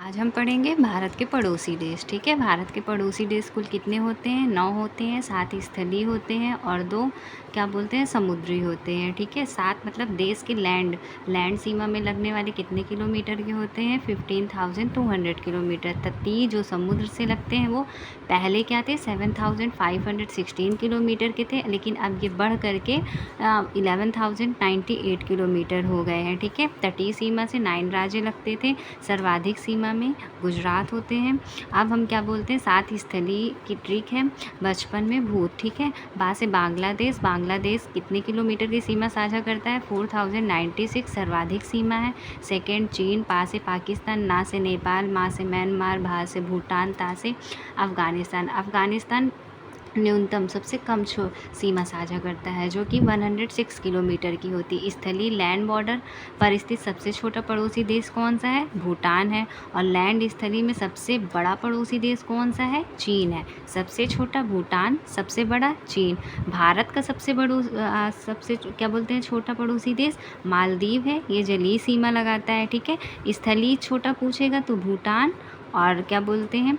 आज हम पढ़ेंगे भारत के पड़ोसी देश। ठीक है, भारत के पड़ोसी देश कुल कितने होते हैं? 9 होते हैं। 7 स्थलीय होते हैं और 2 क्या बोलते हैं, समुद्री होते हैं। ठीक है, 7 मतलब देश के लैंड सीमा में लगने वाले कितने किलोमीटर के होते हैं? 15,200 किलोमीटर। तटीय जो समुद्र से लगते हैं वो पहले क्या थे? 7,516 किलोमीटर के थे, लेकिन अब ये बढ़ करके 11,098 किलोमीटर हो गए हैं। ठीक है, तटीय सीमा से 9 राज्य लगते थे। सर्वाधिक सीमा में गुजरात होते हैं। अब हम क्या बोलते हैं, 7 स्थलीय की ट्रिक है, बचपन में भूत। ठीक है, बा से बांग्लादेश कितने किलोमीटर की सीमा साझा करता है? 4096 सर्वाधिक सीमा है। सेकेंड चीन, पा से पाकिस्तान, ना से नेपाल, मा से म्यांमार, भा से भूटान, ता से अफगानिस्तान न्यूनतम सबसे कम सीमा साझा करता है, जो कि 106 किलोमीटर की होती। स्थलीय लैंड बॉर्डर पर स्थित सबसे छोटा पड़ोसी देश कौन सा है? भूटान है। और लैंड स्थलीय में सबसे बड़ा पड़ोसी देश कौन सा है? चीन है। सबसे छोटा भूटान, सबसे बड़ा चीन। भारत का सबसे क्या बोलते हैं, छोटा पड़ोसी देश मालदीव है। ये जलीय सीमा लगाता है। ठीक है, स्थलीय छोटा पूछेगा तो भूटान, और क्या बोलते हैं,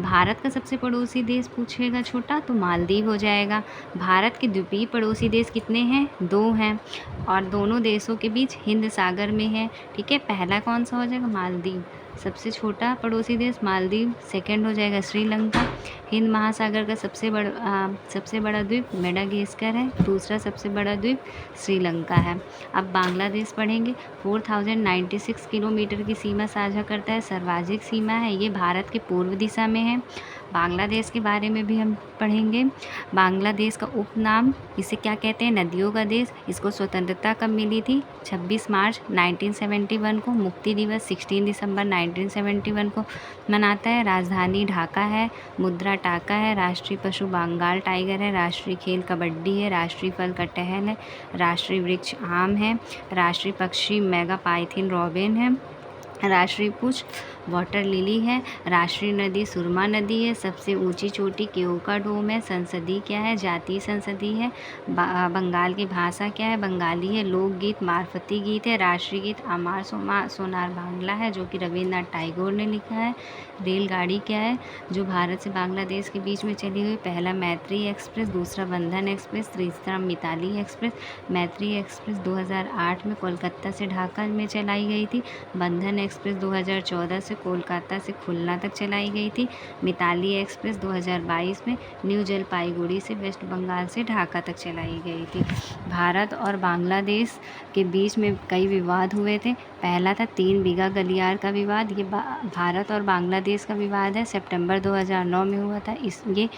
भारत का सबसे पड़ोसी देश पूछेगा छोटा तो मालदीव हो जाएगा। भारत के द्वीपीय पड़ोसी देश कितने हैं? 2 हैं, और दोनों देशों के बीच हिंद सागर में है। ठीक है, पहला कौन सा हो जाएगा? मालदीव, सबसे छोटा पड़ोसी देश मालदीव। सेकंड हो जाएगा श्रीलंका। हिंद महासागर का सबसे बड़ा द्वीप मेडागास्कर है। दूसरा सबसे बड़ा द्वीप श्रीलंका है। अब बांग्लादेश पढ़ेंगे। 4096 किलोमीटर की सीमा साझा करता है, सर्वाधिक सीमा है। ये भारत के पूर्व दिशा में है। बांग्लादेश के बारे में भी हम पढ़ेंगे। बांग्लादेश का उपनाम, इसे क्या कहते हैं? नदियों का देश। इसको स्वतंत्रता कब मिली थी? 26 मार्च 1971 को। मुक्ति दिवस 16 दिसंबर 1971 को मनाता है। राजधानी ढाका है। मुद्रा टाका है। राष्ट्रीय पशु बंगाल टाइगर है। राष्ट्रीय खेल कबड्डी है। राष्ट्रीय फल कटहल है। राष्ट्रीय वृक्ष आम है। राष्ट्रीय पक्षी मेगापाइथन रॉबिन है। राष्ट्रीय पुष्प वाटर लिली है। राष्ट्रीय नदी सुरमा नदी है। सबसे ऊंची चोटी केओका डोम है। संसदीय क्या है? जातीय संसदीय है। बंगाल की भाषा क्या है? बंगाली है। लोकगीत मारफती गीत है। राष्ट्रीय गीत अमार सोनार बांग्ला है, जो कि रविन्द्रनाथ टैगोर ने लिखा है। रेलगाड़ी क्या है जो भारत से बांग्लादेश के बीच में चली हुई? पहला मैत्री एक्सप्रेस, दूसरा बंधन एक्सप्रेस, तीसरा मिताली एक्सप्रेस। मैत्री एक्सप्रेस 2008 में कोलकाता से ढाका में चलाई गई थी। बंधन एक्सप्रेस 2014 से कोलकाता से खुलना तक चलाई गई थी। मिताली एक्सप्रेस 2022 में न्यू जलपाईगुड़ी से वेस्ट बंगाल से ढाका तक चलाई गई थी। भारत और बांग्लादेश के बीच में कई विवाद हुए थे। पहला था 3 बीघा गलियार का विवाद। ये भारत और बांग्लादेश का विवाद है, सितंबर 2009 में हुआ था। ये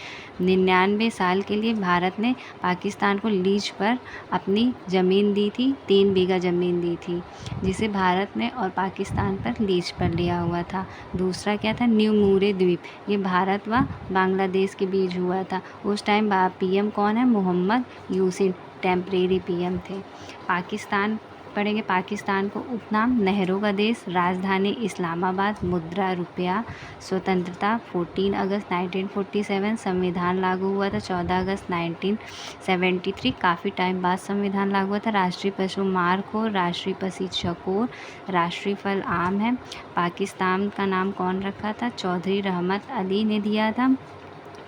99 साल के लिए भारत ने पाकिस्तान को लीज पर अपनी ज़मीन दी थी, 3 बीघा ज़मीन दी थी, जिसे भारत ने और पाकिस्तान पर लीज पर लिया हुआ था। दूसरा क्या था? न्यू मूरे द्वीप, ये भारत व बांग्लादेश के बीच हुआ था। उस टाइम पीएम कौन है? मोहम्मद यूसिन टेम्परेरी पीएम थे। पाकिस्तान पढ़ेंगे। पाकिस्तान को उपनाम नहरों का देश, राजधानी इस्लामाबाद, मुद्रा रुपया। स्वतंत्रता 14 अगस्त 1947, संविधान लागू हुआ था 14 अगस्त 1973, काफ़ी टाइम बाद संविधान लागू हुआ था। राष्ट्रीय पशु मार्को, राष्ट्रीय पक्षी चकोर, राष्ट्रीय फल आम है। पाकिस्तान का नाम कौन रखा था? चौधरी रहमत अली ने दिया था।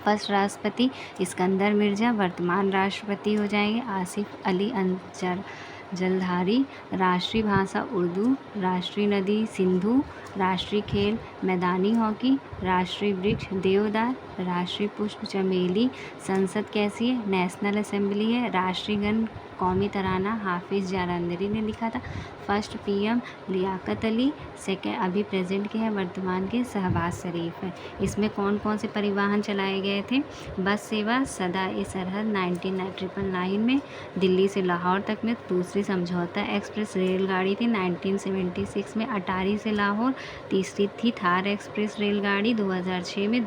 फर्स्ट राष्ट्रपति सिकंदर मिर्जा, वर्तमान राष्ट्रपति हो जाएंगे आसिफ अली जलधारी। राष्ट्रीय भाषा उर्दू। राष्ट्रीय नदी सिंधु। राष्ट्रीय खेल मैदानी हॉकी। राष्ट्रीय वृक्ष देवदार। राष्ट्रीय पुष्प चमेली। संसद कैसी है? नेशनल असेंबली है। राष्ट्रीय गान कौमी तराना हाफिज़ जालंधरी ने लिखा था। First PM Liaquat Ali. Second अभी प्रेजेंट के हैं, वर्तमान के शहबाज शरीफ है। इसमें कौन कौन से परिवहन चलाए गए थे? बस सेवा सदा ए सरहद 1999 में दिल्ली से लाहौर तक में। दूसरी समझौता एक्सप्रेस रेलगाड़ी थी 1976 में अटारी से लाहौर। तीसरी थी थार एक्सप्रेस रेलगाड़ी 2006 में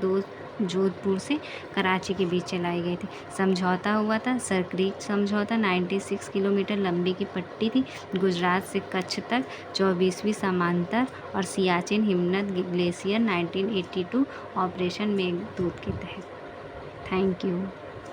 जोधपुर से कराची के बीच चलाई गई थी। समझौता हुआ था सरक्रीक समझौता, 96 किलोमीटर लंबी की पट्टी थी गुजरात से कच्छ तक, 24वीं समांतर, और सियाचिन हिमनद ग्लेशियर 1982 ऑपरेशन मेघदूत के तहत। Thank you.